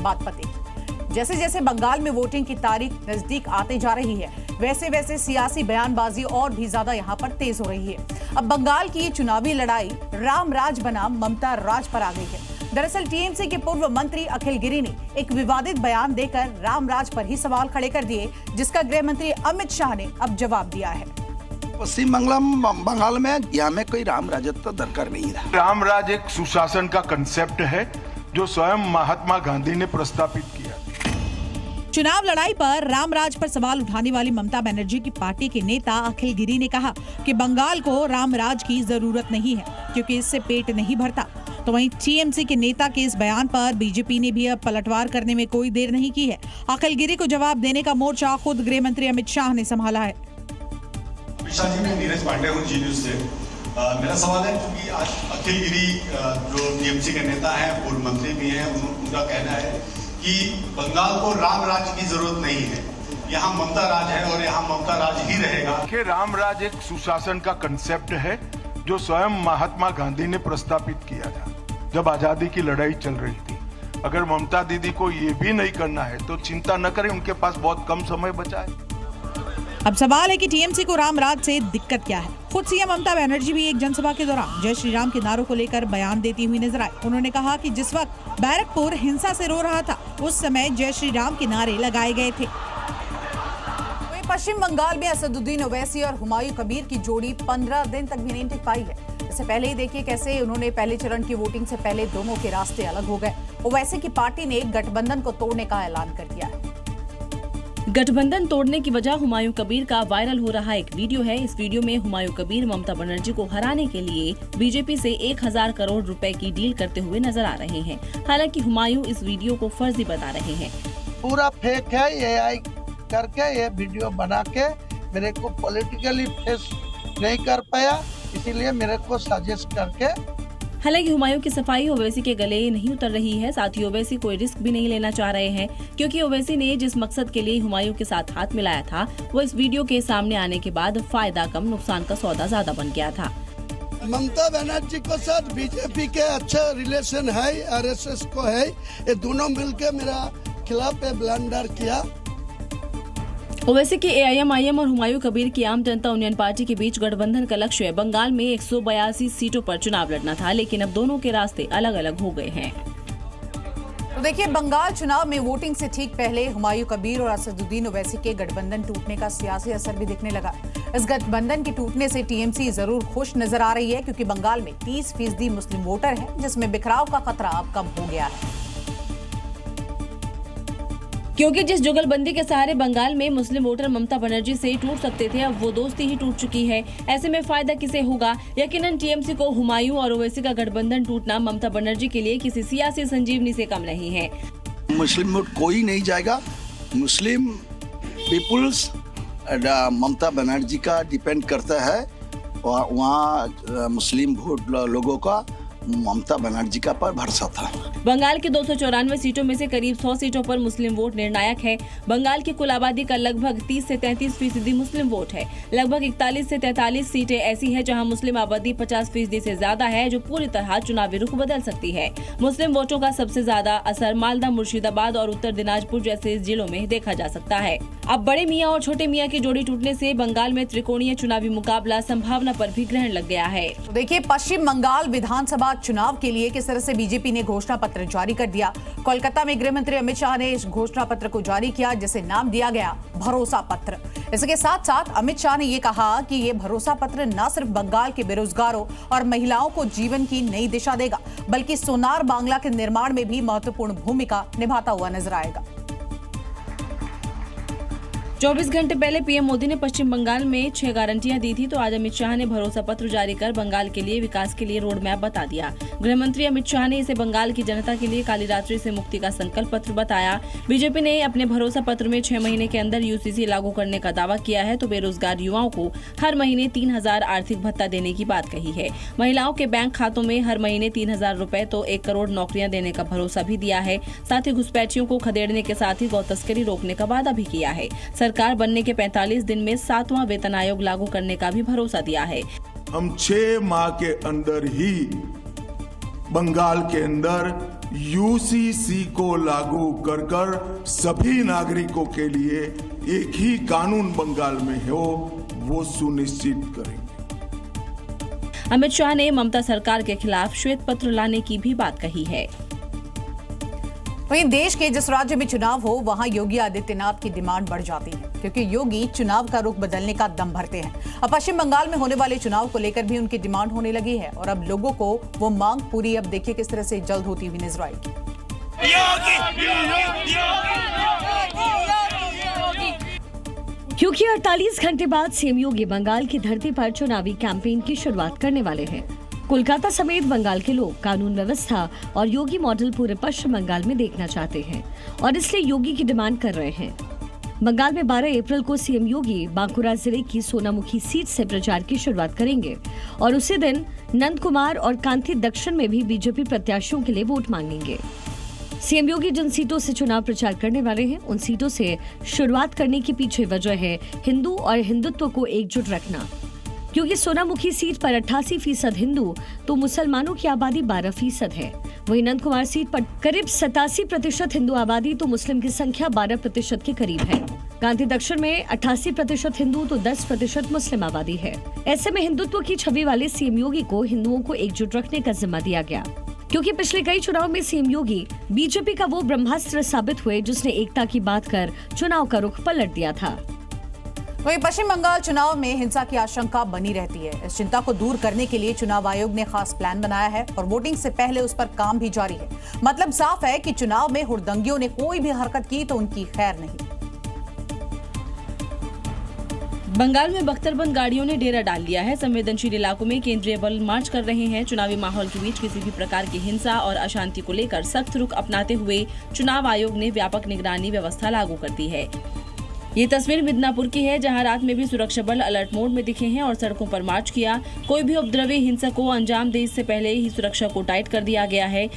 बात पतेगी। जैसे जैसे बंगाल में वोटिंग की तारीख नजदीक आते जा रही है, वैसे वैसे सियासी बयानबाजी और भी ज्यादा यहां पर तेज हो रही है। अब बंगाल की ये चुनावी लड़ाई राम राज बनाम ममता राज पर आ गई है। दरअसल टीएमसी के पूर्व मंत्री अखिल गिरी ने एक विवादित बयान देकर राम राज पर ही सवाल खड़े कर दिए, जिसका गृह मंत्री अमित शाह ने अब जवाब दिया है। पश्चिम बंगाल में यहाँ में कोई राम राजत्व दरकार नहीं रहा। राम राज एक सुशासन का कंसेप्ट है जो स्वयं महात्मा गांधी ने प्रस्तावित किया। चुनाव लड़ाई पर रामराज पर सवाल उठाने वाली ममता बनर्जी की पार्टी के नेता अखिल गिरी ने कहा कि बंगाल को रामराज की जरूरत नहीं है क्योंकि इससे पेट नहीं भरता। तो वहीं टीएमसी के नेता के इस बयान पर बीजेपी ने भी अब पलटवार करने में कोई देर नहीं की है। अखिल गिरी को जवाब देने का मोर्चा खुद गृह मंत्री अमित शाह ने संभाला है। जी, मैं नीरज पांडे हूँ जी न्यूज़ से। मेरा सवाल है क्योंकि आज अखिल गिरी जो टीएमसी के नेता हैं, पूर्व मंत्री भी हैं, उनका कहना है कि बंगाल को राम राज की जरूरत नहीं है, यहाँ ममता राज है और यहाँ ममता राज ही रहेगा। कि राम राज एक सुशासन का कंसेप्ट है जो स्वयं महात्मा गांधी ने प्रस्तावित किया था जब आजादी की लड़ाई चल रही थी। अगर ममता दीदी को ये भी नहीं करना है तो चिंता न करें, उनके पास बहुत कम समय बचा है। अब सवाल है कि टीएमसी को रामराज से दिक्कत क्या है। खुद सीएम ममता बनर्जी भी एक जनसभा के दौरान जय श्री राम के नारों को लेकर बयान देती हुई नजर आई। उन्होंने कहा कि जिस वक्त बैरकपुर हिंसा से रो रहा था उस समय जय श्री राम के नारे लगाए गए थे। वहीं पश्चिम बंगाल में असदुद्दीन ओवैसी और हुमायूं कबीर की जोड़ी 15 दिन तक भी नहीं टिक पाई है। इससे पहले ही देखिए कैसे उन्होंने पहले चरण की वोटिंग से पहले दोनों के रास्ते अलग हो गए। ओवैसी की पार्टी ने गठबंधन को तोड़ने का ऐलान कर दिया है। गठबंधन तोड़ने की वजह हुमायूं कबीर का वायरल हो रहा एक वीडियो है। इस वीडियो में हुमायूं कबीर ममता बनर्जी को हराने के लिए बीजेपी से 1000 करोड़ रुपए की डील करते हुए नजर आ रहे हैं। हालांकि हुमायूं इस वीडियो को फर्जी बता रहे हैं। पूरा फेक है, एआई करके ये वीडियो बना के मेरे को पॉलिटिकली फेस नहीं कर पाया, इसीलिए मेरे को सजेस्ट करके। हालांकि हुमायूं की सफाई ओवैसी के गले नहीं उतर रही है। साथ ही ओवैसी कोई रिस्क भी नहीं लेना चाह रहे हैं क्योंकि ओवैसी ने जिस मकसद के लिए हुमायूं के साथ हाथ मिलाया था वो इस वीडियो के सामने आने के बाद फायदा कम नुकसान का सौदा ज्यादा बन गया था। ममता बनर्जी को साथ बीजेपी के अच्छा रिलेशन है, आरएसएस को है, ये दोनों मिलकर मेरा खिलाफ ब्लंडर किया। ओवैसी के एआईएमआईएम और हुमायूं कबीर की आम जनता यूनियन पार्टी के बीच गठबंधन का लक्ष्य बंगाल में 182 सीटों पर चुनाव लड़ना था, लेकिन अब दोनों के रास्ते अलग अलग हो गए हैं। तो देखिए, बंगाल चुनाव में वोटिंग से ठीक पहले हुमायूं कबीर और असदुद्दीन ओवैसी के गठबंधन टूटने का सियासी असर भी दिखने लगा। इस गठबंधन के टूटने से टीएमसी जरूर खुश नजर आ रही है क्योंकि बंगाल में 30% मुस्लिम वोटर है, जिसमें बिखराव का खतरा अब कम हो गया है। क्योंकि जिस जुगलबंदी के सहारे बंगाल में मुस्लिम वोटर ममता बनर्जी से टूट सकते थे, अब वो दोस्ती ही टूट चुकी है। ऐसे में फायदा किसे होगा? यकीनन टीएमसी को हुमायूं और ओवैसी का गठबंधन टूटना ममता बनर्जी के लिए किसी सियासी संजीवनी से कम नहीं है। मुस्लिम वोट कोई नहीं जाएगा। मुस्लिम पीपुल्स ममता बनर्जी का डिपेंड करता है, वहाँ मुस्लिम वोट लोगों का ममता बनर्जी का पर भरोसा था। बंगाल की 294 सीटों में से करीब 100 सीटों पर मुस्लिम वोट निर्णायक है। बंगाल की कुल आबादी का लगभग 30 से 33% मुस्लिम वोट है। लगभग 41 से 43 सीटें ऐसी हैं जहां मुस्लिम आबादी 50% से ज्यादा है, जो पूरी तरह चुनावी रुख बदल सकती है। मुस्लिम वोटों का सबसे ज्यादा असर मालदा, मुर्शिदाबाद और उत्तर दिनाजपुर जैसे जिलों में देखा जा सकता है। अब बड़े मियाँ और छोटे मियाँ की जोड़ी टूटने से बंगाल में त्रिकोणीय चुनावी मुकाबला संभावना पर भी ग्रहण लग गया है। तो देखिए, पश्चिम बंगाल विधानसभा चुनाव के लिए किस तरह से बीजेपी ने घोषणा पत्र जारी कर दिया। कोलकाता में गृह मंत्री अमित शाह ने इस घोषणा पत्र को जारी किया, जिसे नाम दिया गया भरोसा पत्र। इसके साथ साथ अमित शाह ने ये कहा कि ये भरोसा पत्र न सिर्फ बंगाल के बेरोजगारों और महिलाओं को जीवन की नई दिशा देगा, बल्कि सोनार बांग्ला के निर्माण में भी महत्वपूर्ण भूमिका निभाता हुआ नजर आएगा। 24 घंटे पहले पीएम मोदी ने पश्चिम बंगाल में 6 गारंटियां दी थी, तो आज अमित शाह ने भरोसा पत्र जारी कर बंगाल के लिए विकास के लिए रोड मैप बता दिया। गृह मंत्री अमित शाह ने इसे बंगाल की जनता के लिए काली रात्रि से मुक्ति का संकल्प पत्र बताया। बीजेपी ने अपने भरोसा पत्र में 6 महीने के अंदर यूसीसी लागू करने का दावा किया है, तो बेरोजगार युवाओं को हर महीने 3000 आर्थिक भत्ता देने की बात कही है। महिलाओं के बैंक खातों में हर महीने 3000 रुपए तो 1 करोड़ नौकरियां देने का भरोसा भी दिया है। साथ ही घुसपैठियों को खदेड़ने के साथ ही गौ तस्करी रोकने का वादा भी किया है। सरकार बनने के 45 दिन में 7वां वेतन आयोग लागू करने का भी भरोसा दिया है। हम 6 माह के अंदर ही बंगाल के अंदर यूसीसी को लागू कर कर सभी नागरिकों के लिए एक ही कानून बंगाल में हो, वो सुनिश्चित करेंगे। अमित शाह ने ममता सरकार के खिलाफ श्वेत पत्र लाने की भी बात कही है। वहीं देश के जिस राज्य में चुनाव हो वहां योगी आदित्यनाथ की डिमांड बढ़ जाती है, क्योंकि योगी चुनाव का रुख बदलने का दम भरते हैं। अब पश्चिम बंगाल में होने वाले चुनाव को लेकर भी उनकी डिमांड होने लगी है और अब लोगों को वो मांग पूरी अब देखिए किस तरह से जल्द होती हुई नजर आएगी। क्योंकि 48 घंटे बाद सीएम योगी बंगाल की धरती पर चुनावी कैंपेन की शुरुआत करने वाले हैं। कोलकाता समेत बंगाल के लोग कानून व्यवस्था और योगी मॉडल पूरे पश्चिम बंगाल में देखना चाहते हैं और इसलिए योगी की डिमांड कर रहे हैं। बंगाल में 12 अप्रैल को सीएम योगी बांकुरा जिले की सोनामुखी सीट से प्रचार की शुरुआत करेंगे और उसी दिन नंद कुमार और कांती दक्षिण में भी बीजेपी प्रत्याशियों के लिए वोट मांगेंगे। सीएम योगी जिन सीटों से चुनाव प्रचार करने वाले हैं उन सीटों से शुरुआत करने की पीछे वजह है हिंदू और हिंदुत्व को एकजुट रखना, क्योंकि सोनामुखी सीट पर 88% हिंदू तो मुसलमानों की आबादी 12% है। वहीं नंद कुमार सीट पर करीब 87% हिंदू आबादी तो मुस्लिम की संख्या 12% के करीब है। कांती दक्षिण में 88% हिंदू तो 10% मुस्लिम आबादी है। ऐसे में हिंदुत्व की छवि वाले सीएम योगी को हिंदुओं को एकजुट रखने का जिम्मा दिया गया, क्योंकि पिछले कई चुनाव में सीएम योगी बीजेपी का वो ब्रह्मास्त्र साबित हुए जिसने एकता की बात कर चुनाव का रुख पलट दिया था। वहीं पश्चिम बंगाल चुनाव में हिंसा की आशंका बनी रहती है। इस चिंता को दूर करने के लिए चुनाव आयोग ने खास प्लान बनाया है और वोटिंग से पहले उस पर काम भी जारी है। मतलब साफ है कि चुनाव में हुड़दंगियों ने कोई भी हरकत की तो उनकी खैर नहीं। बंगाल में बख्तरबंद गाड़ियों ने डेरा डाल लिया है। संवेदनशील इलाकों में केंद्रीय बल मार्च कर रहे हैं। चुनावी माहौल के बीच किसी भी प्रकार की हिंसा और अशांति को लेकर सख्त रुख अपनाते हुए चुनाव आयोग ने व्यापक निगरानी व्यवस्था लागू कर दी है। ये तस्वीर मिदनापुर की है, जहां रात में भी सुरक्षा बल अलर्ट मोड में दिखे हैं और सड़कों पर मार्च किया। कोई भी उपद्रवी हिंसा को अंजाम दे इससे पहले ही सुरक्षा को टाइट कर दिया गया है।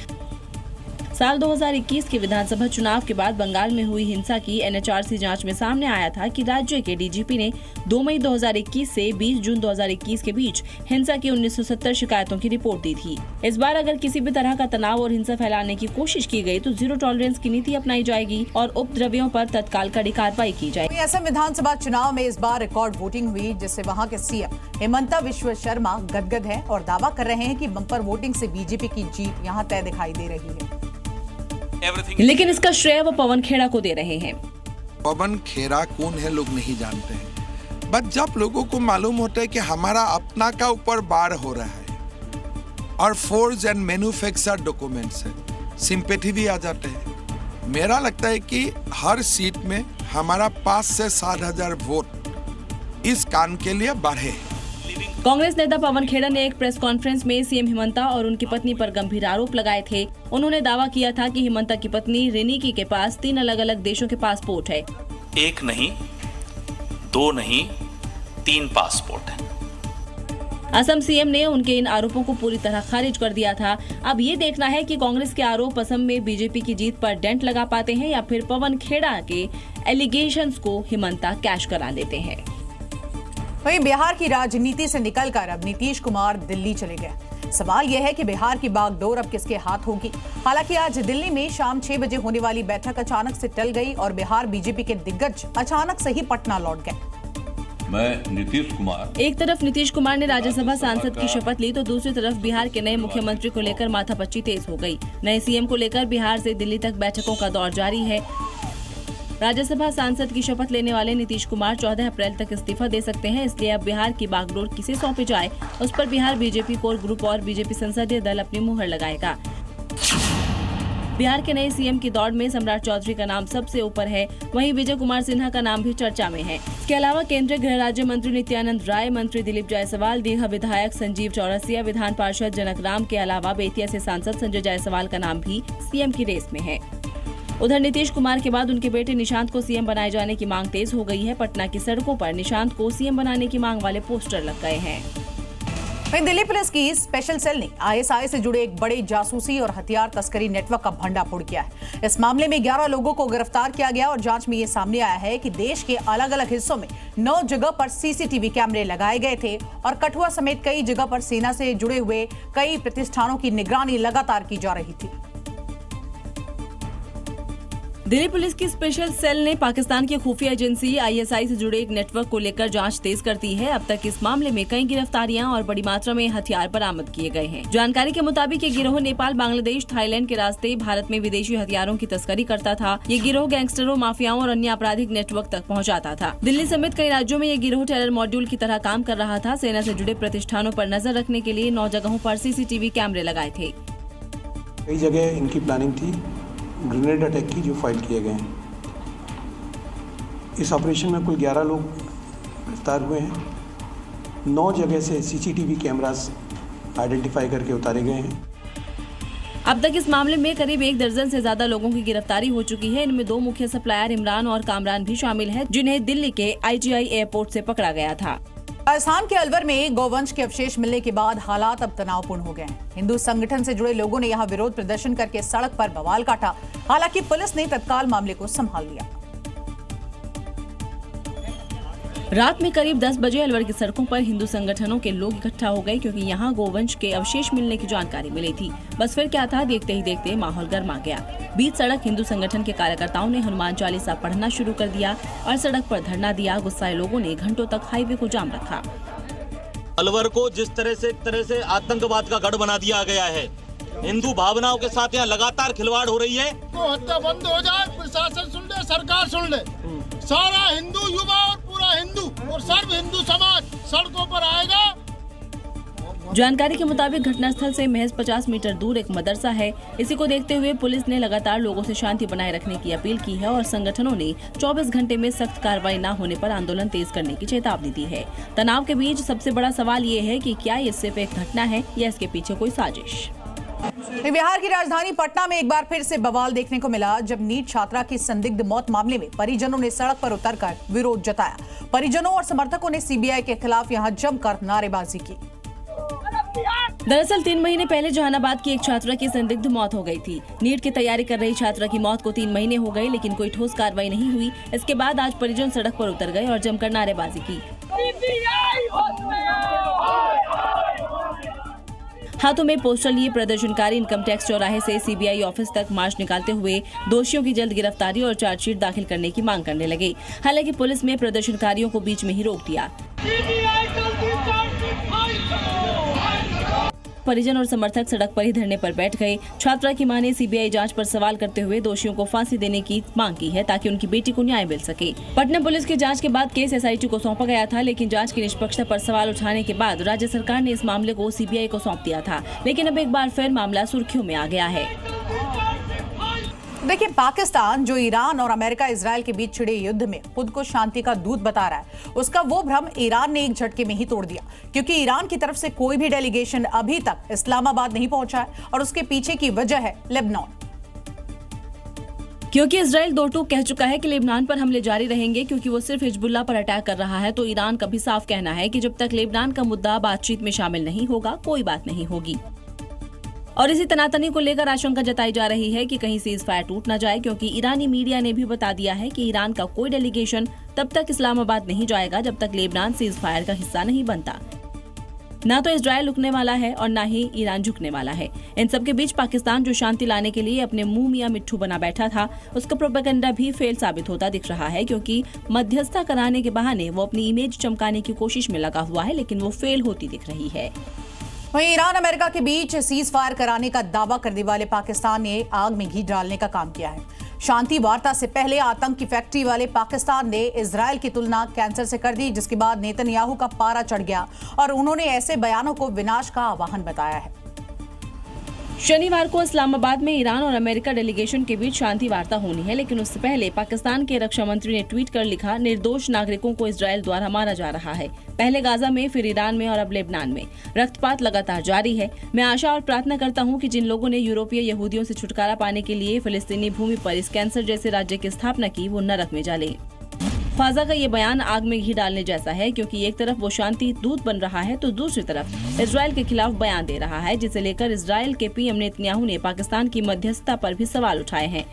साल 2021 के विधानसभा चुनाव के बाद बंगाल में हुई हिंसा की एनएचआरसी जांच में सामने आया था कि राज्य के डीजीपी ने 2 मई 2021 से 20 जून 2021 के बीच हिंसा की 1970 शिकायतों की रिपोर्ट दी थी। इस बार अगर किसी भी तरह का तनाव और हिंसा फैलाने की कोशिश की गई तो जीरो टॉलरेंस की नीति अपनाई जाएगी और उपद्रवियों पर तत्काल कड़ी कार्रवाई की जाएगी। असम विधानसभा चुनाव में इस बार रिकॉर्ड वोटिंग हुई, जिससे वहाँ के सीएम हेमंता बिस्वा शर्मा गदगद हैं और दावा कर रहे हैं कि बम्पर वोटिंग से बीजेपी की जीत यहाँ तय दिखाई दे रही है। लेकिन इसका श्रेय वो पवन खेड़ा को दे रहे हैं। पवन खेड़ा कौन है लोग नहीं जानते हैं, बट जब लोगों को मालूम होता है कि हमारा अपना का ऊपर बार हो रहा है और फोर्ज एंड मैन्युफैक्चर डॉक्यूमेंट्स है, सिंपैथी भी आ जाते हैं। मेरा लगता है कि हर सीट में हमारा 5 से 7,000 वोट इस काम के लिए बढ़े। कांग्रेस नेता पवन खेड़ा ने एक प्रेस कॉन्फ्रेंस में सीएम हिमंता और उनकी पत्नी पर गंभीर आरोप लगाए थे। उन्होंने दावा किया था कि हिमंता की पत्नी रिनिकी के पास 3 अलग-अलग देशों के पासपोर्ट है। 1 नहीं, 2 नहीं, 3 पासपोर्ट है। असम सीएम ने उनके इन आरोपों को पूरी तरह खारिज कर दिया था। अब ये देखना है कि कांग्रेस के आरोप असम में बीजेपी की जीत पर डेंट लगा पाते हैं या फिर पवन खेड़ा के एलिगेशंस को हिमंता कैश करा देते हैं। वहीं बिहार की राजनीति से निकलकर अब नीतीश कुमार दिल्ली चले गए। सवाल यह है कि बिहार की बागडोर अब किसके हाथ होगी। हालांकि आज दिल्ली में शाम 6 बजे होने वाली बैठक अचानक से टल गई और बिहार बीजेपी के दिग्गज अचानक से ही पटना लौट गए। मैं नीतीश कुमार। एक तरफ नीतीश कुमार ने राज्यसभा सांसद की शपथ ली तो दूसरी तरफ बिहार के नए मुख्यमंत्री को लेकर माथापच्ची तेज हो गई। नए सीएम को लेकर बिहार से दिल्ली तक बैठकों का दौर जारी है। राज्यसभा सांसद की शपथ लेने वाले नीतीश कुमार 14 अप्रैल तक इस्तीफा दे सकते हैं, इसलिए अब बिहार की बागडोर किसे सौंपी जाए उस पर बिहार बीजेपी कोर ग्रुप और बीजेपी संसदीय दल अपनी मुहर लगाएगा। बिहार के नए सीएम की दौड़ में सम्राट चौधरी का नाम सबसे ऊपर है, वहीं विजय कुमार सिन्हा का नाम भी चर्चा में है। इसके अलावा केंद्रीय गृह राज्य मंत्री नित्यानंद राय, मंत्री दिलीप जायसवाल, दीघा विधायक संजीव चौरसिया, विधान पार्षद जनक राम के अलावा बेतिया से सांसद संजय जायसवाल का नाम भी सीएम की रेस में है। उधर नीतीश कुमार के बाद उनके बेटे निशांत को सीएम बनाए जाने की मांग तेज हो गई है। पटना की सड़कों पर निशांत को सीएम बनाने की मांग वाले पोस्टर लग गए हैं। वहीं दिल्ली पुलिस की स्पेशल सेल ने आईएसआई से जुड़े एक बड़े जासूसी और हथियार तस्करी नेटवर्क का भंडाफोड़ किया है। इस मामले में 11 लोगों को गिरफ्तार किया गया और जांच में ये सामने आया है कि देश के अलग अलग हिस्सों में 9 जगह पर सीसीटीवी कैमरे लगाए गए थे और कठुआ समेत कई जगह पर सेना से जुड़े हुए कई प्रतिष्ठानों की निगरानी लगातार की जा रही थी। दिल्ली पुलिस की स्पेशल सेल ने पाकिस्तान की खुफिया एजेंसी आईएसआई से जुड़े एक नेटवर्क को लेकर जांच तेज कर दी है। अब तक इस मामले में कई गिरफ्तारियां और बड़ी मात्रा में हथियार बरामद किए गए हैं। जानकारी के मुताबिक ये गिरोह नेपाल, बांग्लादेश, थाईलैंड के रास्ते भारत में विदेशी हथियारों की तस्करी करता था। ये गिरोह गैंगस्टरों, माफियाओं और अन्य आपराधिक नेटवर्क तक पहुँचाता था। दिल्ली समेत कई राज्यों में ये गिरोह टेरर मॉड्यूल की तरह काम कर रहा था। सेना से जुड़े प्रतिष्ठानों पर नजर रखने के लिए 9 जगहों पर सीसीटीवी कैमरे लगाए थे। कई जगह इनकी प्लानिंग थी ग्रेनेड अटैक की, जो फाइल किए गए हैं। इस ऑपरेशन में कुल 11 लोग गिरफ्तार हुए हैं। 9 जगह से सीसीटीवी कैमरास आइडेंटिफाई करके उतारे गए हैं। अब तक इस मामले में करीब 1 दर्जन से ज्यादा लोगों की गिरफ्तारी हो चुकी है। इनमें 2 मुख्य सप्लायर इमरान और कामरान भी शामिल हैं, जिन्हें दिल्ली के IGI एयरपोर्ट से पकड़ा गया था। राजस्थान के अलवर में गौवंश के अवशेष मिलने के बाद हालात अब तनावपूर्ण हो गए हैं। हिंदू संगठन से जुड़े लोगों ने यहां विरोध प्रदर्शन करके सड़क पर बवाल काटा। हालांकि पुलिस ने तत्काल मामले को संभाल लिया। रात में करीब 10 बजे अलवर की सड़कों पर हिंदू संगठनों के लोग इकट्ठा हो गए, क्योंकि यहां गोवंश के अवशेष मिलने की जानकारी मिली थी। बस फिर क्या था, देखते ही देखते माहौल गर्मा गया। बीच सड़क हिंदू संगठन के कार्यकर्ताओं ने हनुमान चालीसा पढ़ना शुरू कर दिया और सड़क पर धरना दिया। गुस्साए लोगों ने घंटों तक हाईवे को जाम रखा। अलवर को जिस तरह से आतंकवाद का गढ़ बना दिया गया है, हिंदू भावनाओं के साथ यहाँ लगातार खिलवाड़ हो रही है। तो हत्या बंद हो जाए, प्रशासन सुन ले, सरकार सुन ले, सारा हिंदू युवा और पूरा हिंदू और सर्व हिंदू समाज सड़कों पर आएगा। जानकारी के मुताबिक घटनास्थल से महज 50 मीटर दूर एक मदरसा है। इसी को देखते हुए पुलिस ने लगातार लोगों से शांति बनाए रखने की अपील की है और संगठनों ने 24 घंटे में सख्त कार्रवाई न होने पर आंदोलन तेज करने की चेतावनी दी है। तनाव के बीच सबसे बड़ा सवाल ये है कि क्या ये सिर्फ एक घटना है या इसके पीछे कोई साजिश। बिहार की राजधानी पटना में एक बार फिर से बवाल देखने को मिला, जब नीट छात्रा की संदिग्ध मौत मामले में परिजनों ने सड़क पर उतरकर विरोध जताया। परिजनों और समर्थकों ने सीबीआई के खिलाफ यहां जमकर नारेबाजी की। दरअसल 3 महीने पहले जहानाबाद की एक छात्रा की संदिग्ध मौत हो गई थी। नीट की तैयारी कर रही छात्रा की मौत को 3 महीने हो गए, लेकिन कोई ठोस कार्रवाई नहीं हुई। इसके बाद आज परिजन सड़क पर उतर गए और जमकर नारेबाजी की। हाथों में पोस्टर लिए प्रदर्शनकारी इनकम टैक्स चौराहे से सीबीआई ऑफिस तक मार्च निकालते हुए दोषियों की जल्द गिरफ्तारी और चार्जशीट दाखिल करने की मांग करने लगे। हालांकि पुलिस ने प्रदर्शनकारियों को बीच में ही रोक दिया। परिजन और समर्थक सड़क पर ही धरने पर बैठ गए। छात्रा की मां ने सीबीआई जांच पर सवाल करते हुए दोषियों को फांसी देने की मांग की है, ताकि उनकी बेटी को न्याय मिल सके। पटना पुलिस की जांच के बाद केस एसआईटी को सौंपा गया था, लेकिन जांच की निष्पक्षता पर सवाल उठाने के बाद राज्य सरकार ने इस मामले को सीबीआई को सौंप दिया था। लेकिन अब एक बार फिर मामला सुर्खियों में आ गया है। देखिए, पाकिस्तान जो ईरान और अमेरिका इजराइल के बीच छिड़े युद्ध में खुद को शांति का दूत बता रहा है, उसका वो भ्रम ईरान ने एक झटके में ही तोड़ दिया, क्योंकि ईरान की तरफ से कोई भी डेलीगेशन अभी तक इस्लामाबाद नहीं पहुंचा है और उसके पीछे की वजह है लेबनान। क्योंकि इजराइल दो टूक कह चुका है कि लेबनान पर हमले जारी रहेंगे, क्योंकि वो सिर्फ हिजबुल्लाह पर अटैक कर रहा है, तो ईरान का भी साफ कहना है कि जब तक लेबनान का मुद्दा बातचीत में शामिल नहीं होगा, कोई बात नहीं होगी। और इसी तनातनी को लेकर आशंका जताई जा रही है कि कहीं सीज फायर टूट न जाए, क्योंकि ईरानी मीडिया ने भी बता दिया है कि ईरान का कोई डेलीगेशन तब तक इस्लामाबाद नहीं जाएगा जब तक लेबनान सीज फायर का हिस्सा नहीं बनता। ना तो इजराइल रुकने वाला है और ना ही ईरान झुकने वाला है। इन सब के बीच पाकिस्तान जो शांति लाने के लिए अपने मुंह मियां मिट्ठू बना बैठा था, उसका प्रोपेगेंडा भी फेल साबित होता दिख रहा है, क्योंकि मध्यस्थता कराने के बहाने वो अपनी इमेज चमकाने की कोशिश में लगा हुआ है, लेकिन वो फेल होती दिख रही है। वहीं ईरान अमेरिका के बीच सीज फायर कराने का दावा करने वाले पाकिस्तान ने आग में घी डालने का काम किया है। शांति वार्ता से पहले आतंक की फैक्ट्री वाले पाकिस्तान ने इजराइल की तुलना कैंसर से कर दी, जिसके बाद नेतन्याहू का पारा चढ़ गया और उन्होंने ऐसे बयानों को विनाश का आह्वान बताया है। शनिवार को इस्लामाबाद में ईरान और अमेरिका डेलीगेशन के बीच शांति वार्ता होनी है, लेकिन उससे पहले पाकिस्तान के रक्षा मंत्री ने ट्वीट कर लिखा, निर्दोष नागरिकों को इजराइल द्वारा मारा जा रहा है। पहले गाजा में, फिर ईरान में और अब लेबनान में। रक्तपात लगातार जारी है। मैं आशा और प्रार्थना करता हूं कि जिन लोगों ने यूरोपीय यहूदियों से छुटकारा पाने के लिए फिलिस्तीनी भूमि पर इस कैंसर जैसे राज्य की स्थापना की, वो नरक में जा ले। ख्वाजा का ये बयान आग में घी डालने जैसा है, क्योंकि एक तरफ वो शांति दूत बन रहा है तो दूसरी तरफ इजराइल के खिलाफ बयान दे रहा है, जिसे लेकर इजराइल के पीएम नेतन्याहू ने पाकिस्तान की मध्यस्थता पर भी सवाल उठाए हैं।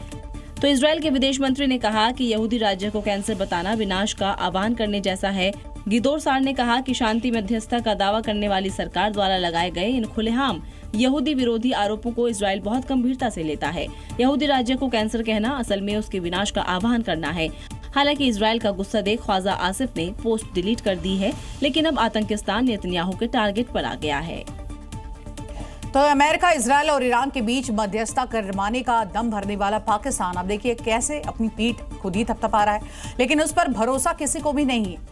तो इजराइल के विदेश मंत्री ने कहा कि यहूदी राज्य को कैंसर बताना विनाश का आह्वान करने जैसा है। गिदोर सार ने कहा कि शांति मध्यस्थता का दावा करने वाली सरकार द्वारा लगाए गए इन खुलेआम यहूदी विरोधी आरोपों को इजराइल बहुत गंभीरता से लेता है। यहूदी राज्य को कैंसर कहना असल में उसके विनाश का आह्वान करना है। हालांकि इजराइल का गुस्सा देख ख्वाजा आसिफ ने पोस्ट डिलीट कर दी है, लेकिन अब आतंकिस्तान नेतन्याहू के टारगेट पर आ गया है। तो अमेरिका, इजराइल और ईरान के बीच मध्यस्थता करवाने का दम भरने वाला पाकिस्तान अब देखिए कैसे अपनी पीठ खुद ही थपथपा रहा है, लेकिन उस पर भरोसा किसी को भी नहीं है।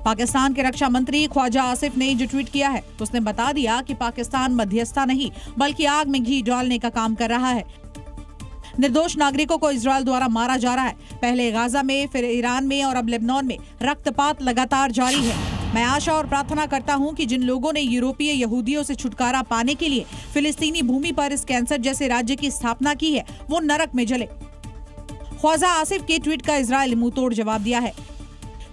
पाकिस्तान के रक्षा मंत्री ख्वाजा आसिफ ने जो ट्वीट किया है, उसने बता दिया कि पाकिस्तान मध्यस्थता नहीं बल्कि आग में घी डालने का काम कर रहा है। निर्दोष नागरिकों को इजराइल द्वारा मारा जा रहा है। पहले गाजा में, फिर ईरान में और अब लेबनान में रक्तपात लगातार जारी है। मैं आशा और प्रार्थना करता हूं कि जिन लोगों ने यूरोपीय यहूदियों से छुटकारा पाने के लिए फिलिस्तीनी भूमि पर इस कैंसर जैसे राज्य की स्थापना की है, वो नरक में जले। ख्वाजा आसिफ के ट्वीट का इजराइल मुंहतोड़ जवाब दिया है।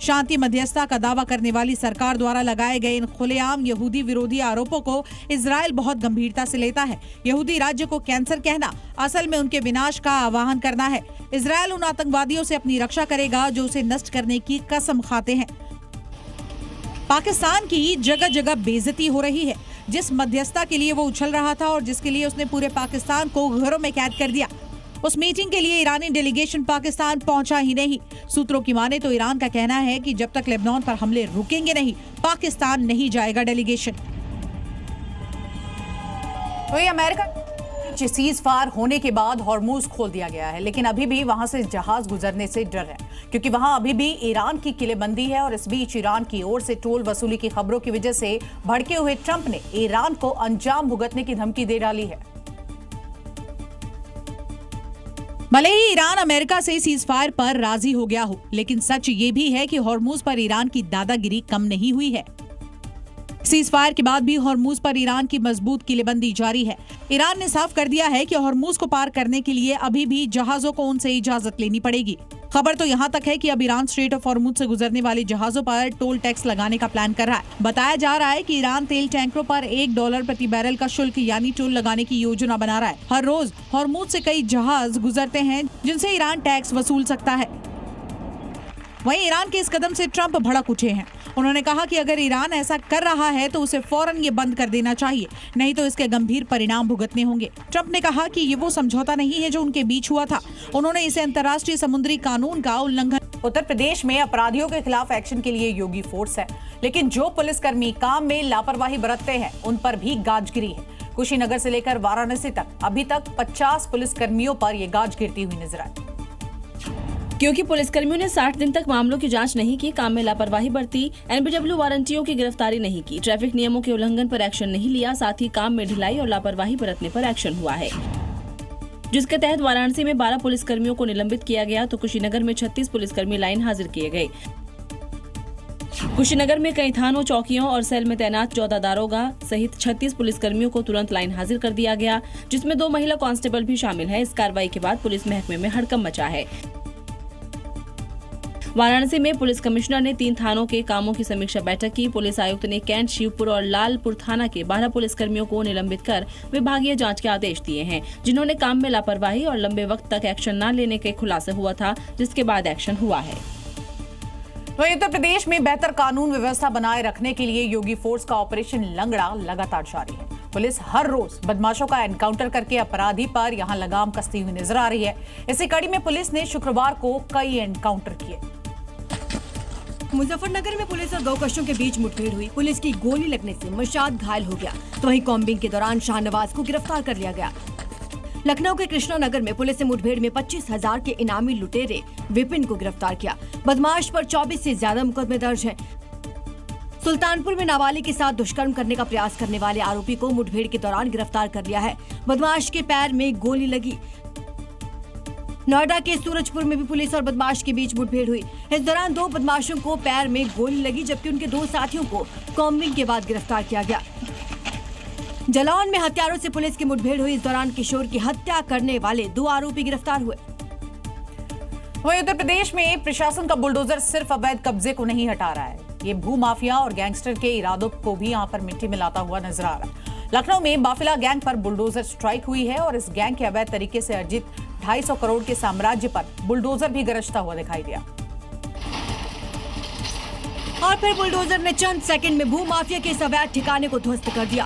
शांति मध्यस्थता का दावा करने वाली सरकार द्वारा लगाए गए इन खुलेआम यहूदी विरोधी आरोपों को इजराइल बहुत गंभीरता से लेता है। यहूदी राज्य को कैंसर कहना असल में उनके विनाश का आह्वान करना है। इजराइल उन आतंकवादियों से अपनी रक्षा करेगा जो उसे नष्ट करने की कसम खाते हैं। पाकिस्तान की जगह जगह बेइज्जती हो रही है। जिस मध्यस्थता के लिए वो उछल रहा था और जिसके लिए उसने पूरे पाकिस्तान को घरों में कैद कर दिया, उस मीटिंग के लिए ईरानी डेलीगेशन पाकिस्तान पहुंचा ही नहीं। सूत्रों की माने तो ईरान का कहना है कि जब तक लेबनान पर हमले रुकेंगे नहीं, पाकिस्तान नहीं जाएगा डेलीगेशन। तो ये अमेरिका सीज फायर होने के बाद हॉर्मुज खोल दिया गया है, लेकिन अभी भी वहां से जहाज गुजरने से डर है, क्योंकि वहां अभी भी ईरान की किलेबंदी है। और इस बीच ईरान की ओर से टोल वसूली की खबरों की वजह से भड़के हुए ट्रंप ने ईरान को अंजाम भुगतने की धमकी दे डाली है। भले ही ईरान अमेरिका से सीज फायर पर राजी हो गया हो, लेकिन सच ये भी है कि हॉर्मुज पर ईरान की दादागिरी कम नहीं हुई है। सीज फायर के बाद भी हॉर्मुज पर ईरान की मजबूत किलेबंदी जारी है। ईरान ने साफ कर दिया है कि हॉर्मुज को पार करने के लिए अभी भी जहाजों को उनसे इजाजत लेनी पड़ेगी। खबर तो यहाँ तक है कि अब ईरान स्ट्रेट ऑफ हॉर्मुज से गुजरने वाले जहाजों पर टोल टैक्स लगाने का प्लान कर रहा है। बताया जा रहा है कि ईरान तेल टैंकरों पर $1 प्रति बैरल का शुल्क यानी टोल लगाने की योजना बना रहा है। हर रोज हॉर्मुज से कई जहाज गुजरते हैं जिनसे ईरान टैक्स वसूल सकता है। वहीं ईरान के इस कदम से ट्रंप भड़क उठे हैं। उन्होंने कहा कि अगर ईरान ऐसा कर रहा है तो उसे फौरन ये बंद कर देना चाहिए, नहीं तो इसके गंभीर परिणाम भुगतने होंगे। ट्रंप ने कहा कि ये वो समझौता नहीं है जो उनके बीच हुआ था। उन्होंने इसे अंतर्राष्ट्रीय समुद्री कानून का उल्लंघन। उत्तर प्रदेश में अपराधियों के खिलाफ एक्शन के लिए योगी फोर्स है, लेकिन जो पुलिसकर्मी काम में लापरवाही बरतते हैं उन पर भी गाजगिरी है। कुशीनगर से लेकर वाराणसी तक अभी तक 50 पुलिसकर्मियों पर ये गाज गिरती हुई नजर आई। क्योंकि पुलिसकर्मियों ने 60 दिन तक मामलों की जांच नहीं की, काम में लापरवाही बरती, एनबीडब्ल्यू वारंटियों की गिरफ्तारी नहीं की, ट्रैफिक नियमों के उल्लंघन पर एक्शन नहीं लिया, साथ ही काम में ढिलाई और लापरवाही बरतने पर एक्शन हुआ है, जिसके तहत वाराणसी में 12 पुलिसकर्मियों को निलंबित किया गया तो कुशीनगर में 36 पुलिसकर्मी लाइन हाजिर किए गए। कुशीनगर में कई थानों, चौकियों और सेल में तैनात 14 दारोगा सहित 36 पुलिसकर्मियों को तुरंत लाइन हाजिर कर दिया गया, जिसमें 2 महिला कांस्टेबल भी शामिल है। इस कार्रवाई के बाद पुलिस महकमे में हड़कंप मचा है। वाराणसी में पुलिस कमिश्नर ने 3 थानों के कामों की समीक्षा बैठक की। पुलिस आयुक्त ने कैंट, शिवपुर और लालपुर थाना के 12 पुलिसकर्मियों को निलंबित कर विभागीय जांच के आदेश दिए हैं, जिन्होंने काम में लापरवाही और लंबे वक्त तक एक्शन न लेने के खुलासा हुआ था, जिसके बाद एक्शन हुआ है। वहीं उत्तर प्रदेश में बेहतर कानून व्यवस्था बनाए रखने के लिए योगी फोर्स का ऑपरेशन लंगड़ा लगातार जारी है। पुलिस हर रोज बदमाशों का एनकाउंटर करके अपराधी पर यहां लगाम कसती हुई नजर आ रही है। इसी कड़ी में पुलिस ने शुक्रवार को कई एनकाउंटर किए। मुजफ्फरनगर में पुलिस और गौकशों के बीच मुठभेड़ हुई। पुलिस की गोली लगने से मशाद घायल हो गया, तो वहीं कॉम्बिंग के दौरान शाहनवाज को गिरफ्तार कर लिया गया। लखनऊ के कृष्णानगर में पुलिस ने मुठभेड़ में 25,000 के इनामी लुटेरे विपिन को गिरफ्तार किया। बदमाश पर 24 से ज्यादा मुकदमे दर्ज हैं। सुल्तानपुर में नाबालिग के साथ दुष्कर्म करने का प्रयास करने वाले आरोपी को मुठभेड़ के दौरान गिरफ्तार कर लिया है। बदमाश के पैर में गोली लगी। नोएडा के सूरजपुर में भी पुलिस और बदमाश के बीच मुठभेड़ हुई। इस दौरान 2 बदमाशों को पैर में गोली लगी, जबकि उनके 2 साथियों को कॉम्बिंग के बाद गिरफ्तार किया गया। जालौन में हत्यारों से पुलिस की मुठभेड़ हुई। इस दौरान किशोर की हत्या करने वाले 2 आरोपी गिरफ्तार हुए। वहीं उत्तर प्रदेश में प्रशासन का बुलडोजर सिर्फ अवैध कब्जे को नहीं हटा रहा है, ये भू माफिया और गैंगस्टर के इरादों को भी यहां पर मिट्टी मिलाता हुआ नजर आ रहा है। लखनऊ में बाफिला गैंग पर बुलडोजर स्ट्राइक हुई है और इस गैंग के अवैध तरीके से अर्जित 250 करोड़ के साम्राज्य पर बुलडोजर भी गरजता हुआ दिखाई दिया। और फिर बुलडोजर ने चंद सेकंड में भू माफिया के इस अवैध ठिकाने को ध्वस्त कर दिया।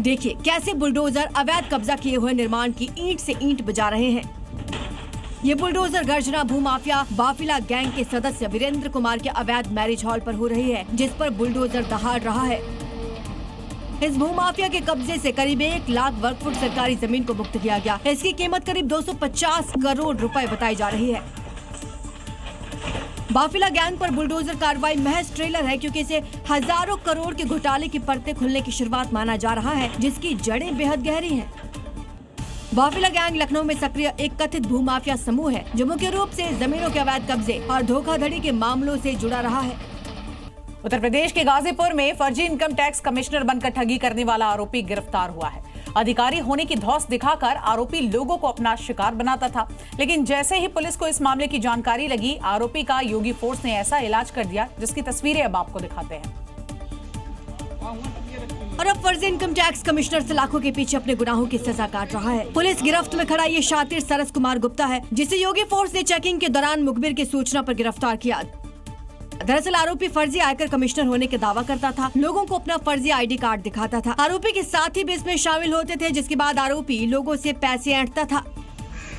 देखिए कैसे बुलडोजर अवैध कब्जा किए हुए निर्माण की ईंट से ईंट बजा रहे हैं। ये बुलडोजर गर्जना भूमाफिया बाफिला गैंग के सदस्य वीरेंद्र कुमार के अवैध मैरिज हॉल पर हो रही है, जिस पर बुलडोजर दहाड़ रहा है। इस भूमाफिया के कब्जे से करीब 1 लाख वर्ग फुट सरकारी जमीन को मुक्त किया गया। इसकी कीमत करीब 250 करोड़ रुपए बताई जा रही है। बाफिला गैंग पर बुलडोजर कार्रवाई महज ट्रेलर है, क्योंकि इसे हजारों करोड़ के घोटाले की परतें खुलने की शुरुआत माना जा रहा है, जिसकी जड़ें बेहद गहरी हैं। बाफिला गैंग लखनऊ में सक्रिय एक कथित भूमाफिया समूह है, जो मुख्य रूप से जमीनों के अवैध कब्जे और धोखाधड़ी के मामलों से जुड़ा रहा है। उत्तर प्रदेश के गाजीपुर में फर्जी इनकम टैक्स कमिश्नर बनकर ठगी करने वाला आरोपी गिरफ्तार हुआ है। अधिकारी होने की धौंस दिखाकर आरोपी लोगों को अपना शिकार बनाता था, लेकिन जैसे ही पुलिस को इस मामले की जानकारी लगी, आरोपी का योगी फोर्स ने ऐसा इलाज कर दिया जिसकी तस्वीरें अब आपको दिखाते हैं। और अब फर्जी इनकम टैक्स कमिश्नर से लाखों के पीछे अपने गुनाहों की सजा काट रहा है। पुलिस गिरफ्त में खड़ा ये शातिर सरस कुमार गुप्ता है, जिसे योगी फोर्स ने चेकिंग के दौरान मुखबिर की सूचना पर गिरफ्तार किया। दरअसल आरोपी फर्जी आयकर कमिश्नर होने के दावा करता था, लोगों को अपना फर्जी ID कार्ड दिखाता था। आरोपी के साथी भी इसमें शामिल होते थे, जिसके बाद आरोपी लोगों से पैसे ऐंठता था।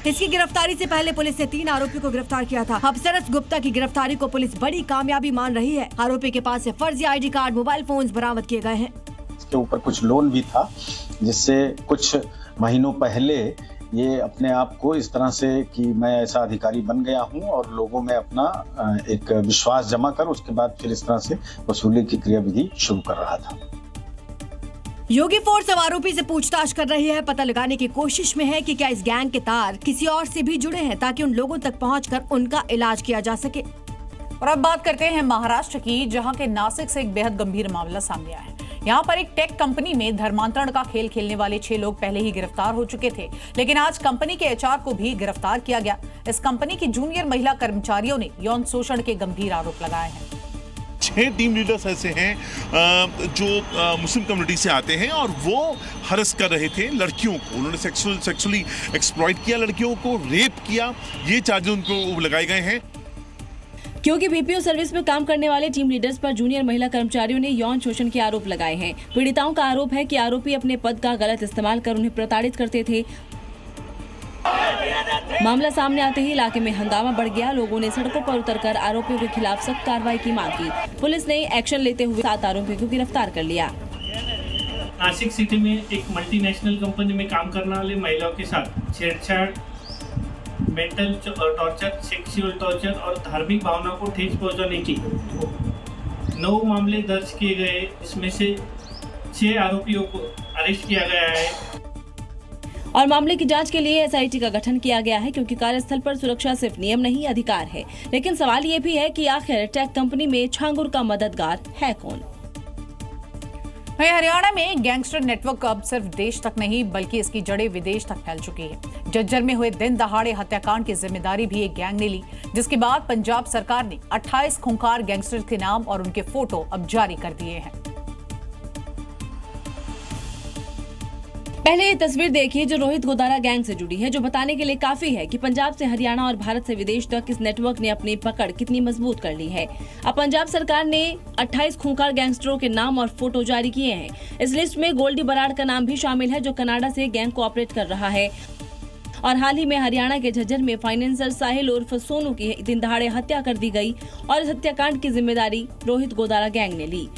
इसकी गिरफ्तारी से पहले पुलिस ने 3 आरोपियों को गिरफ्तार किया था। अब सरस गुप्ता की गिरफ्तारी को पुलिस बड़ी कामयाबी मान रही है। आरोपी के पास से फर्जी ID कार्ड, मोबाइल फोन बरामद किए गए हैं। इसके ऊपर कुछ लोन भी था, जिससे कुछ महीनों पहले ये अपने आप को इस तरह से कि मैं ऐसा अधिकारी बन गया हूं और लोगों में अपना एक विश्वास जमा कर उसके बाद फिर इस तरह से वसूली की क्रियाविधि शुरू कर रहा था। योगी फोर्स अब आरोपी से पूछताछ कर रही है, पता लगाने की कोशिश में है कि क्या इस गैंग के तार किसी और से भी जुड़े हैं, ताकि उन लोगों तक पहुंचकर उनका इलाज किया जा सके। और अब बात करते हैं महाराष्ट्र की, जहां के नासिक से एक बेहद गंभीर मामला सामने आया है। यहाँ पर एक टेक कंपनी में धर्मांतरण का खेल खेलने वाले 6 लोग पहले ही गिरफ्तार हो चुके थे, लेकिन आज कंपनी के HR को भी गिरफ्तार किया गया। इस कंपनी की जूनियर महिला कर्मचारियों ने यौन शोषण के गंभीर आरोप लगाए हैं। 6 टीम लीडर्स ऐसे हैं जो मुस्लिम कम्युनिटी से आते हैं और वो हरस कर रहे थे लड़कियों को। उन्होंने सेक्सुअली एक्सप्लॉइट किया, लड़कियों को रेप किया। ये चार्जेस उनको लगाए गए हैं। क्योंकि BPO सर्विस में काम करने वाले टीम लीडर्स पर जूनियर महिला कर्मचारियों ने यौन शोषण के आरोप लगाए हैं। पीड़िताओं का आरोप है कि आरोपी अपने पद का गलत इस्तेमाल कर उन्हें प्रताड़ित करते थे। मामला सामने आते ही इलाके में हंगामा बढ़ गया। लोगों ने सड़कों पर उतरकर आरोपियों के खिलाफ सख्त कार्रवाई की मांग की। पुलिस ने एक्शन लेते हुए 7 आरोपियों को गिरफ्तार कर लिया। नासिक सिटी में एक मल्टीनेशनल कंपनी में काम करने वाली महिलाओं के साथ छेड़छाड़, मेंटल टॉर्चर, सेक्सुअल टॉर्चर और धार्मिक भावनाओं को ठेस पहुंचाने की 9 मामले दर्ज किए गए। इसमें से 6 आरोपियों को अरेस्ट किया गया है और मामले की जांच के लिए SIT का गठन किया गया है, क्योंकि कार्यस्थल पर सुरक्षा सिर्फ नियम नहीं अधिकार है। लेकिन सवाल ये भी है कि आखिर टेक कंपनी में छांगुर का मददगार है कौन। वहीं हरियाणा में गैंगस्टर नेटवर्क अब सिर्फ देश तक नहीं बल्कि इसकी जड़ें विदेश तक फैल चुकी है। झज्जर में हुए दिन दहाड़े हत्याकांड की जिम्मेदारी भी एक गैंग ने ली, जिसके बाद पंजाब सरकार ने 28 खूंखार गैंगस्टर्स के नाम और उनके फोटो अब जारी कर दिए हैं। पहले ये तस्वीर देखिए जो रोहित गोदारा गैंग से जुड़ी है, जो बताने के लिए काफी है कि पंजाब से हरियाणा और भारत से विदेश तक इस नेटवर्क ने अपनी पकड़ कितनी मजबूत कर ली है। अब पंजाब सरकार ने 28 खूंखार गैंगस्टरों के नाम और फोटो जारी किए हैं। इस लिस्ट में गोल्डी बराड़ का नाम भी शामिल है, जो कनाडा से गैंग को ऑपरेट कर रहा है। और हाल ही में हरियाणा के झज्जर में फाइनेंसर साहिल उर्फ सोनू की दिन दहाड़े हत्या कर दी गई और इस हत्याकांड की जिम्मेदारी रोहित गोदारा गैंग ने ली।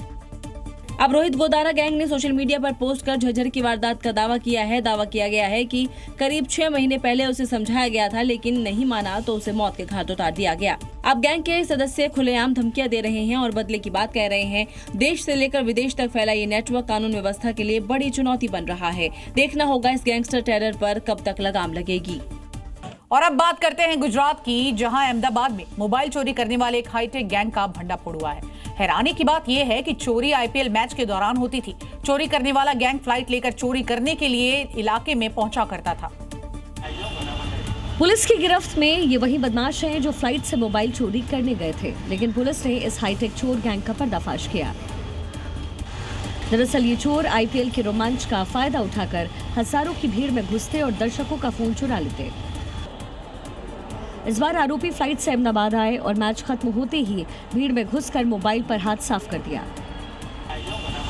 अब रोहित गोदारा गैंग ने सोशल मीडिया पर पोस्ट कर झज्जर की वारदात का दावा किया है। दावा किया गया है कि करीब 6 महीने पहले उसे समझाया गया था, लेकिन नहीं माना तो उसे मौत के घाट उतार दिया गया। अब गैंग के सदस्य खुलेआम धमकियां दे रहे हैं और बदले की बात कह रहे हैं। देश से लेकर विदेश तक फैला ये नेटवर्क कानून व्यवस्था के लिए बड़ी चुनौती बन रहा है। देखना होगा इस गैंगस्टर टेरर पर कब तक लगाम लगेगी। और अब बात करते हैं गुजरात की, जहां अहमदाबाद में मोबाइल चोरी करने वाले एक हाईटेक गैंग का भंडाफोड़ हुआ है। हैरानी की बात यह है कि चोरी IPL मैच के दौरान होती थी। चोरी करने वाला गैंग फ्लाइट लेकर चोरी करने के लिए इलाके में पहुंचा करता था। पुलिस की गिरफ्त में ये वही बदमाश हैं जो फ्लाइट से मोबाइल चोरी करने गए थे, लेकिन पुलिस ने इस हाईटेक चोर गैंग का पर्दाफाश किया। दरअसल ये चोर आईपीएल के रोमांच का फायदा उठाकर हजारों की भीड़ में घुसते और दर्शकों का फोन चुरा लेते। इस बार आरोपी फ्लाइट से अहमदाबाद आए और मैच खत्म होते ही भीड़ में घुसकर मोबाइल पर हाथ साफ कर दिया।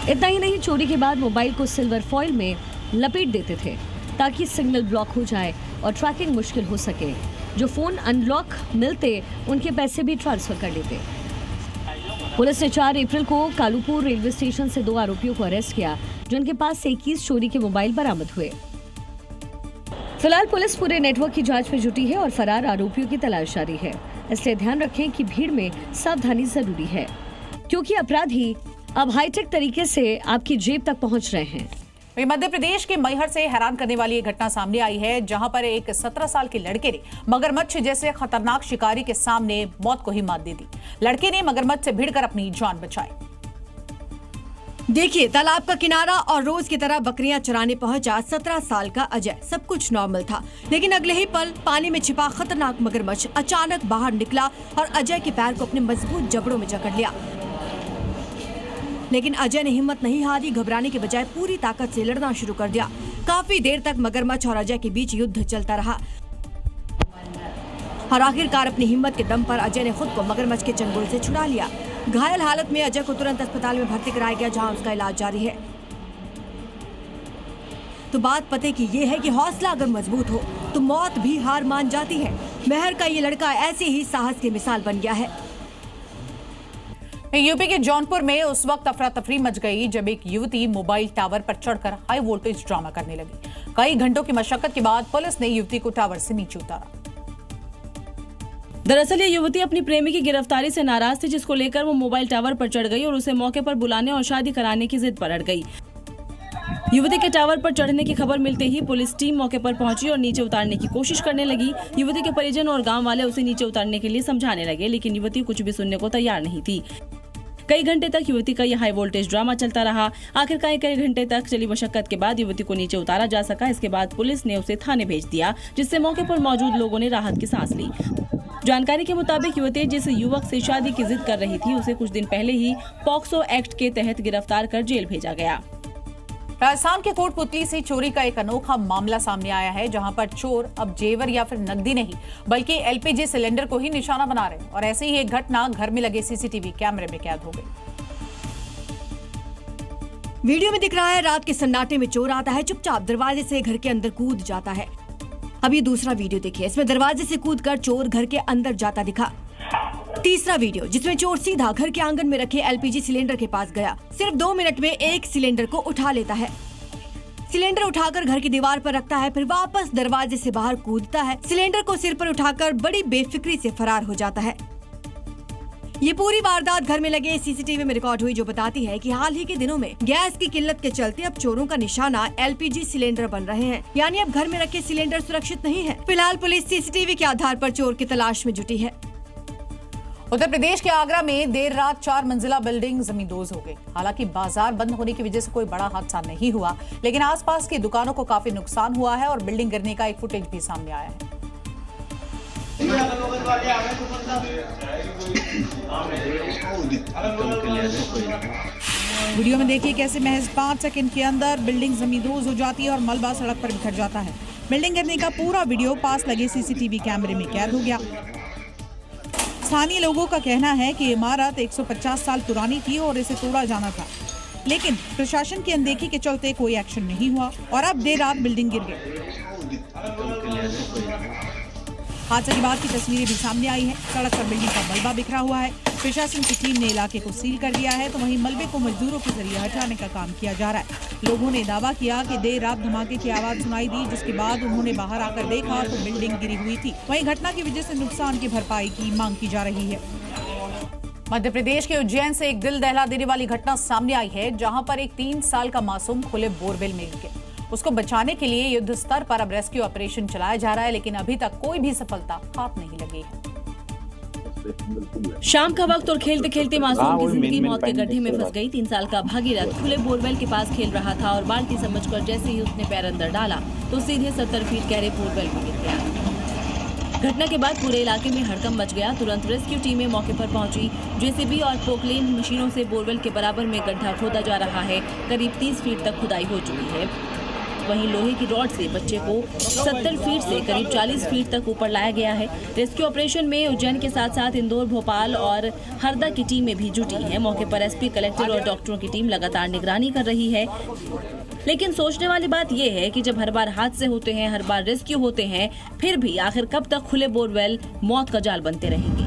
इतना ही नहीं, चोरी के बाद मोबाइल को सिल्वर फॉइल में लपेट देते थे ताकि सिग्नल ब्लॉक हो जाए और ट्रैकिंग मुश्किल हो सके। जो फोन अनलॉक मिलते उनके पैसे भी ट्रांसफर कर लेते। पुलिस ने 4 अप्रैल को कालूपुर रेलवे स्टेशन से 2 आरोपियों को अरेस्ट किया, जिनके पास से 21 चोरी के मोबाइल बरामद हुए। फिलहाल पुलिस पूरे नेटवर्क की जांच में जुटी है और फरार आरोपियों की तलाश जारी है। इसलिए ध्यान रखें कि भीड़ में सावधानी जरूरी है, क्योंकि अपराधी अब हाईटेक तरीके से आपकी जेब तक पहुंच रहे हैं। मध्य प्रदेश के मैहर से हैरान करने वाली एक घटना सामने आई है, जहां पर एक 17 साल के लड़के ने मगरमच्छ जैसे खतरनाक शिकारी के सामने मौत को ही मात दे दी। लड़के ने मगरमच्छ से भिड़कर अपनी जान बचाई। देखिए, तालाब का किनारा और रोज की तरह बकरियां चराने पहुंचा 17 साल का अजय। सब कुछ नॉर्मल था, लेकिन अगले ही पल पानी में छिपा खतरनाक मगरमच्छ अचानक बाहर निकला और अजय के पैर को अपने मजबूत जबड़ों में जकड़ लिया। लेकिन अजय ने हिम्मत नहीं हारी, घबराने के बजाय पूरी ताकत से लड़ना शुरू कर दिया। काफी देर तक मगरमच्छ और अजय के बीच युद्ध चलता रहा और आखिरकार अपनी हिम्मत के दम पर अजय ने खुद को मगरमच्छ के चंगुल से छुड़ा लिया। घायल हालत में अजय को तुरंत अस्पताल में भर्ती कराया गया, जहां उसका इलाज जारी है। तो बात पते की ये है कि हौसला अगर मजबूत हो तो मौत भी हार मान जाती है। मैहर का ये लड़का ऐसे ही साहस की मिसाल बन गया है। यूपी के जौनपुर में उस वक्त अफरा तफरी मच गई जब एक युवती मोबाइल टावर पर चढ़कर हाई वोल्टेज ड्रामा करने लगी। कई घंटों की मशक्कत के बाद पुलिस ने युवती को टावर से नीचे उतारा। दरअसल ये युवती अपनी प्रेमी की गिरफ्तारी से नाराज थी, जिसको लेकर वो मोबाइल टावर पर चढ़ गई और उसे मौके पर बुलाने और शादी कराने की जिद पर अड़ गई। युवती के टावर पर चढ़ने की खबर मिलते ही पुलिस टीम मौके पर पहुंची और नीचे उतारने की कोशिश करने लगी। युवती के परिजन और गांव वाले उसे नीचे उतारने के लिए समझाने लगे, लेकिन युवती कुछ भी सुनने को तैयार नहीं थी। कई घंटे तक युवती का यह हाई वोल्टेज ड्रामा चलता रहा। आखिरकार कई घंटे तक चली मशक्कत के बाद युवती को नीचे उतारा जा सका। इसके बाद पुलिस ने उसे थाने भेज दिया, जिससे मौके पर मौजूद लोगों ने राहत की सांस ली। जानकारी के मुताबिक युवती जिस युवक से शादी की जिद कर रही थी, उसे कुछ दिन पहले ही पॉक्सो एक्ट के तहत गिरफ्तार कर जेल भेजा गया। राजस्थान के कोटपुतली से चोरी का एक अनोखा मामला सामने आया है, जहां पर चोर अब जेवर या फिर नकदी नहीं बल्कि एलपीजी सिलेंडर को ही निशाना बना रहे हैं। और ऐसे ही एक घटना घर में लगे सीसीटीवी कैमरे में कैद हो गई। वीडियो में दिख रहा है, रात के सन्नाटे में चोर आता है, चुपचाप दरवाजे से घर के अंदर कूद जाता है। अब ये दूसरा वीडियो देखिए, इसमें दरवाजे से कूदकर चोर घर के अंदर जाता दिखा। तीसरा वीडियो जिसमें चोर सीधा घर के आंगन में रखे एलपीजी सिलेंडर के पास गया। सिर्फ 2 मिनट में एक सिलेंडर को उठा लेता है। सिलेंडर उठाकर घर की दीवार पर रखता है, फिर वापस दरवाजे से बाहर कूदता है। सिलेंडर को सिर पर उठाकर बड़ी बेफिक्री से फरार हो जाता है। ये पूरी वारदात घर में लगे सीसीटीवी में रिकॉर्ड हुई, जो बताती है कि हाल ही के दिनों में गैस की किल्लत के चलते अब चोरों का निशाना एलपीजी सिलेंडर बन रहे हैं। यानी अब घर में रखे सिलेंडर सुरक्षित नहीं है। फिलहाल पुलिस सीसीटीवी के आधार पर चोर की तलाश में जुटी है। उत्तर प्रदेश के आगरा में देर रात 4 मंजिला बिल्डिंग जमींदोज हो गई। हालांकि बाजार बंद होने की वजह से कोई बड़ा हादसा नहीं हुआ, लेकिन आसपास की दुकानों को काफी नुकसान हुआ है और बिल्डिंग गिरने का एक फुटेज भी सामने आया है। वीडियो में देखिए कैसे महज 5 सेकंड के अंदर बिल्डिंग जमींदोज हो जाती है और मलबा सड़क पर बिखर जाता है। बिल्डिंग गिरने का पूरा वीडियो पास लगे सीसीटीवी कैमरे में कैद हो गया। स्थानीय लोगों का कहना है कि इमारत 150 साल पुरानी थी और इसे तोड़ा जाना था, लेकिन प्रशासन की अनदेखी के चलते कोई एक्शन नहीं हुआ और अब देर रात बिल्डिंग गिर गई। हादसे के बाद की तस्वीरें भी सामने आई है। सड़क पर बिल्डिंग का मलबा बिखरा हुआ है। प्रशासन की टीम ने इलाके को सील कर दिया है, तो वहीं मलबे को मजदूरों के जरिए हटाने का काम किया जा रहा है। लोगों ने दावा किया कि देर रात धमाके की आवाज सुनाई दी, जिसके बाद उन्होंने बाहर आकर देखा तो बिल्डिंग गिरी हुई थी। वहीं घटना की वजह से नुकसान की भरपाई की मांग की जा रही है। मध्य प्रदेश के उज्जैन से एक दिल दहला देने वाली घटना सामने आई है, जहां पर एक 3 साल का मासूम खुले बोरवेल में गिर गया। उसको बचाने के लिए युद्ध स्तर पर अब रेस्क्यू ऑपरेशन चलाया जा रहा है, लेकिन अभी तक कोई भी सफलता हाथ नहीं लगी है। शाम का वक्त और खेलते खेलते मासूम की जिंदगी मौत के गड्ढे में फंस गई। 3 साल का भागीरथ खुले बोरवेल के पास खेल रहा था और बाल्टी समझकर जैसे ही उसने पैर अंदर डाला तो सीधे 70 फीट गहरे बोरवेल में गिर गया। घटना के बाद पूरे इलाके में हड़कंप मच गया। तुरंत रेस्क्यू टीमें मौके पर पहुंची। जेसीबी और पोकलेन मशीनों से बोरवेल के बराबर में गड्ढा खोदा जा रहा है। करीब 30 फीट तक खुदाई हो चुकी है। वहीं लोहे की रॉड से बच्चे को 70 फीट से करीब 40 फीट तक ऊपर लाया गया है। रेस्क्यू ऑपरेशन में उज्जैन के साथ साथ इंदौर, भोपाल और हरदा की टीमें भी जुटी हैं। मौके पर एसपी, कलेक्टर और डॉक्टरों की टीम लगातार निगरानी कर रही है। लेकिन सोचने वाली बात यह है कि जब हर बार हादसे होते हैं, हर बार रेस्क्यू होते हैं, फिर भी आखिर कब तक खुले बोरवेल मौत का जाल बनते रहेंगे।